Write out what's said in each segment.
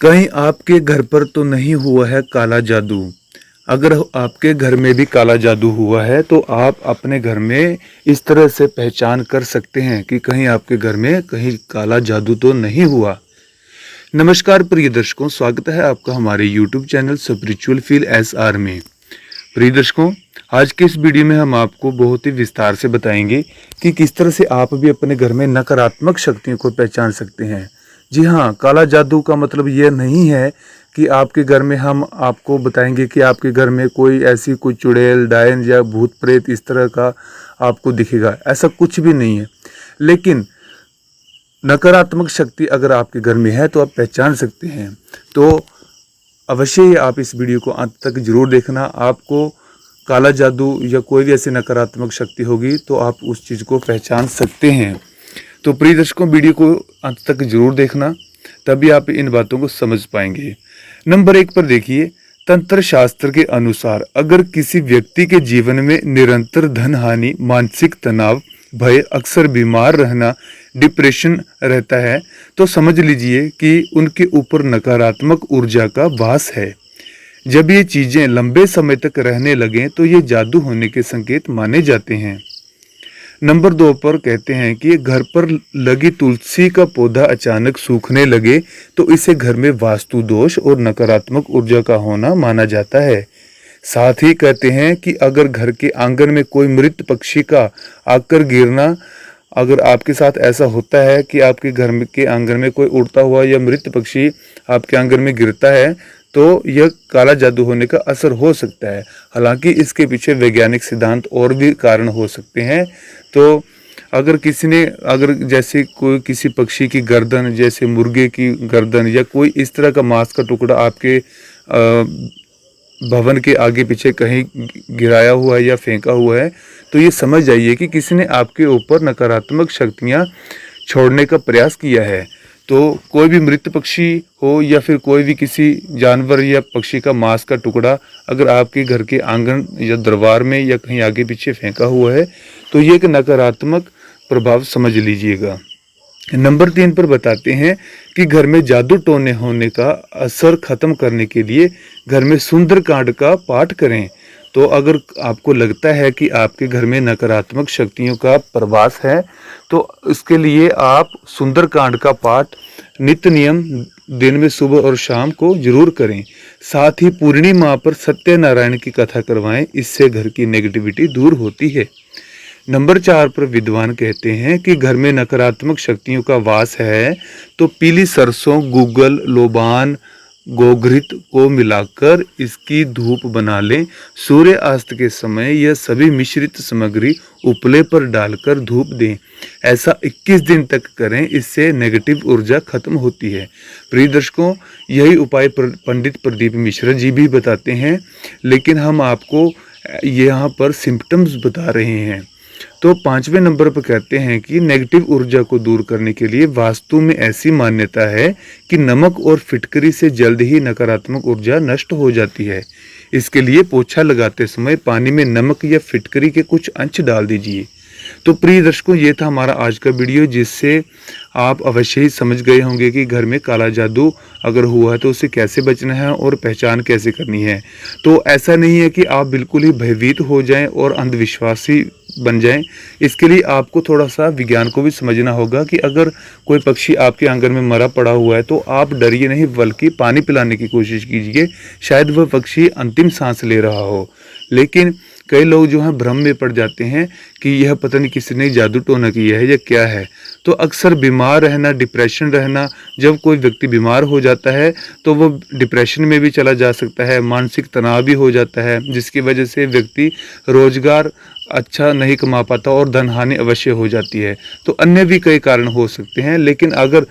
कहीं आपके घर पर तो नहीं हुआ है काला जादू। अगर आपके घर में भी काला जादू हुआ है तो आप अपने घर में इस तरह से पहचान कर सकते हैं कि कहीं आपके घर में कहीं काला जादू तो नहीं हुआ। नमस्कार प्रिय दर्शकों, स्वागत है आपका हमारे YouTube channel spiritual feel SR में। प्रिय दर्शकों, आज के इस वीडियो में हम आपको बहुत ही विस्तार से बताएंगे कि किस तरह से आप भी अपने घर में नकारात्मक शक्तियों को पहचान सकते हैं। जी हाँ, काला जादू का मतलब ये नहीं है कि आपके घर में हम आपको बताएंगे कि आपके घर में कोई चुड़ैल, डायन या भूत प्रेत इस तरह का आपको दिखेगा। ऐसा कुछ भी नहीं है। लेकिन नकारात्मक शक्ति अगर आपके घर में है तो आप पहचान सकते हैं। तो अवश्य ही आप इस वीडियो को अंत तक जरूर देखना। आपको काला जादू या कोई भी ऐसी नकारात्मक शक्ति होगी तो आप उस चीज़ को पहचान सकते हैं। तो प्रिय दर्शकों, वीडियो को अंत तक जरूर देखना, तभी आप इन बातों को समझ पाएंगे। नंबर 1 पर देखिए, तंत्र शास्त्र के अनुसार अगर किसी व्यक्ति के जीवन में निरंतर धन हानि, मानसिक तनाव, भय, अक्सर बीमार रहना, डिप्रेशन रहता है तो समझ लीजिए कि उनके ऊपर नकारात्मक ऊर्जा का वास है। जब ये चीजें लंबे समय तक रहने लगें तो ये जादू होने के संकेत माने जाते हैं। नंबर 2 पर कहते हैं कि घर पर लगी तुलसी का पौधा अचानक सूखने लगे तो इसे घर में वास्तु दोष और नकारात्मक ऊर्जा का होना माना जाता है। साथ ही कहते हैं कि अगर घर के आंगन में कोई मृत पक्षी का आकर गिरना, अगर आपके साथ ऐसा होता है कि आपके घर के आंगन में कोई उड़ता हुआ या मृत पक्षी आपके आंगन में गिरता है तो यह काला जादू होने का असर हो सकता है। हालांकि इसके पीछे वैज्ञानिक सिद्धांत और भी कारण हो सकते हैं। तो अगर जैसे कोई किसी पक्षी की गर्दन, जैसे मुर्गे की गर्दन या कोई इस तरह का मांस का टुकड़ा आपके भवन के आगे पीछे कहीं गिराया हुआ है या फेंका हुआ है तो ये समझ जाइए कि किसी ने आपके ऊपर नकारात्मक शक्तियाँ छोड़ने का प्रयास किया है। तो कोई भी मृत पक्षी हो या फिर कोई भी किसी जानवर या पक्षी का मांस का टुकड़ा अगर आपके घर के आंगन या दरबार में या कहीं आगे पीछे फेंका हुआ है तो ये एक नकारात्मक प्रभाव समझ लीजिएगा। नंबर 3 पर बताते हैं कि घर में जादू टोने होने का असर खत्म करने के लिए घर में सुंदरकांड का पाठ करें। तो अगर आपको लगता है कि आपके घर में नकारात्मक शक्तियों का प्रवास है तो इसके लिए आप सुंदरकांड का पाठ नित्य नियम दिन में सुबह और शाम को जरूर करें। साथ ही पूर्णिमा पर सत्यनारायण की कथा करवाएं, इससे घर की नेगेटिविटी दूर होती है। नंबर 4 पर विद्वान कहते हैं कि घर में नकारात्मक शक्तियों का वास है तो पीली सरसों, गूगल, लोबान, गोघृत को मिलाकर इसकी धूप बना लें। सूर्य अस्त के समय यह सभी मिश्रित सामग्री उपले पर डालकर धूप दें। ऐसा 21 दिन तक करें, इससे नेगेटिव ऊर्जा खत्म होती है। प्रिय दर्शकों, यही उपाय पंडित प्रदीप मिश्रा जी भी बताते हैं, लेकिन हम आपको यहाँ पर सिम्टम्स बता रहे हैं। तो 5वें नंबर पर कहते हैं कि नेगेटिव ऊर्जा को दूर करने के लिए वास्तु में ऐसी मान्यता है कि नमक और फिटकरी से जल्द ही नकारात्मक ऊर्जा नष्ट हो जाती है। इसके लिए पोछा लगाते समय पानी में नमक या फिटकरी के कुछ अंश डाल दीजिए। तो प्रिय दर्शकों, ये था हमारा आज का वीडियो, जिससे आप अवश्य ही समझ गए होंगे कि घर में काला जादू अगर हुआ है तो उससे कैसे बचना है और पहचान कैसे करनी है। तो ऐसा नहीं है कि आप बिल्कुल ही भयभीत हो जाएं और अंधविश्वासी बन जाएं। इसके लिए आपको थोड़ा सा विज्ञान को भी समझना होगा कि अगर कोई पक्षी आपके आंगन में मरा पड़ा हुआ है तो आप डरिए नहीं, बल्कि पानी पिलाने की कोशिश कीजिए। शायद वह पक्षी अंतिम सांस ले रहा हो। लेकिन कई लोग जो हैं भ्रम में पड़ जाते हैं कि यह पता नहीं किसी ने जादू टोना किया है या क्या है। तो अक्सर बीमार रहना, डिप्रेशन रहना, जब कोई व्यक्ति बीमार हो जाता है तो वो डिप्रेशन में भी चला जा सकता है, मानसिक तनाव भी हो जाता है, जिसकी वजह से व्यक्ति रोजगार अच्छा नहीं कमा पाता और धन हानि अवश्य हो जाती है। तो अन्य भी कई कारण हो सकते हैं। लेकिन अगर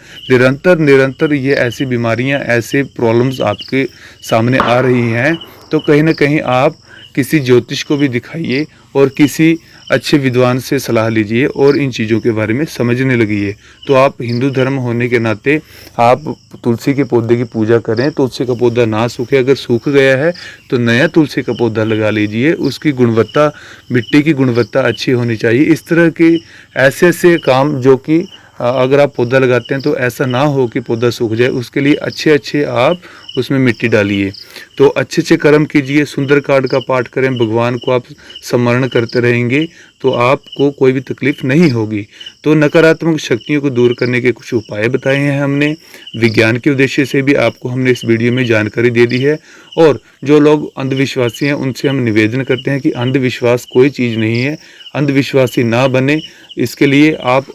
निरंतर ये ऐसी बीमारियां, ऐसे प्रॉब्लम्स आपके सामने आ रही हैं तो कहीं ना कहीं आप किसी ज्योतिष को भी दिखाइए और किसी अच्छे विद्वान से सलाह लीजिए और इन चीज़ों के बारे में समझने लगिए। तो आप हिंदू धर्म होने के नाते आप तुलसी के पौधे की पूजा करें। तुलसी का पौधा ना सूखे, अगर सूख गया है तो नया तुलसी का पौधा लगा लीजिए। उसकी गुणवत्ता, मिट्टी की गुणवत्ता अच्छी होनी चाहिए। इस तरह के ऐसे काम जो कि अगर आप पौधा लगाते हैं तो ऐसा ना हो कि पौधा सूख जाए, उसके लिए अच्छे अच्छे आप उसमें मिट्टी डालिए। तो अच्छे अच्छे कर्म कीजिए, सुंदरकांड का पाठ करें, भगवान को आप स्मरण करते रहेंगे तो आपको कोई भी तकलीफ नहीं होगी। तो नकारात्मक शक्तियों को दूर करने के कुछ उपाय बताए हैं हमने, विज्ञान के उद्देश्य से भी आपको हमने इस वीडियो में जानकारी दे दी है। और जो लोग अंधविश्वासी हैं उनसे हम निवेदन करते हैं कि अंधविश्वास कोई चीज़ नहीं है, अंधविश्वासी ना बने। इसके लिए आप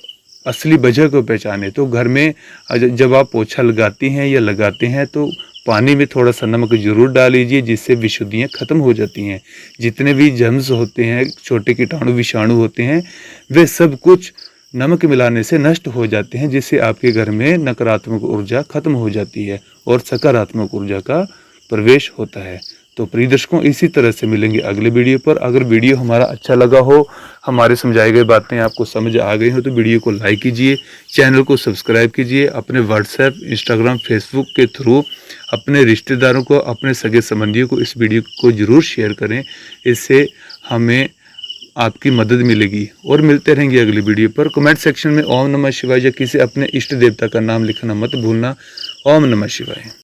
असली वजह को पहचाने। तो घर में जब आप पोछा लगाती हैं या लगाते हैं तो पानी में थोड़ा सा नमक जरूर डाल लीजिए, जिससे विशुद्धियाँ खत्म हो जाती हैं। जितने भी जर्म्स होते हैं, छोटे कीटाणु विषाणु होते हैं, वे सब कुछ नमक मिलाने से नष्ट हो जाते हैं, जिससे आपके घर में नकारात्मक ऊर्जा खत्म हो जाती है और सकारात्मक ऊर्जा का प्रवेश होता है। तो प्रिय दर्शकों, इसी तरह से मिलेंगे अगले वीडियो पर। अगर वीडियो हमारा अच्छा लगा हो, हमारे समझाई गई बातें आपको समझ आ गई हो, तो वीडियो को लाइक कीजिए, चैनल को सब्सक्राइब कीजिए, अपने व्हाट्सएप, इंस्टाग्राम, फेसबुक के थ्रू अपने रिश्तेदारों को, अपने सगे संबंधियों को इस वीडियो को जरूर शेयर करें। इससे हमें आपकी मदद मिलेगी। और मिलते रहेंगे अगली वीडियो पर। कमेंट सेक्शन में ओम नमः शिवाय या किसी अपने इष्ट देवता का नाम लिखना मत भूलना। ओम नमः शिवाय।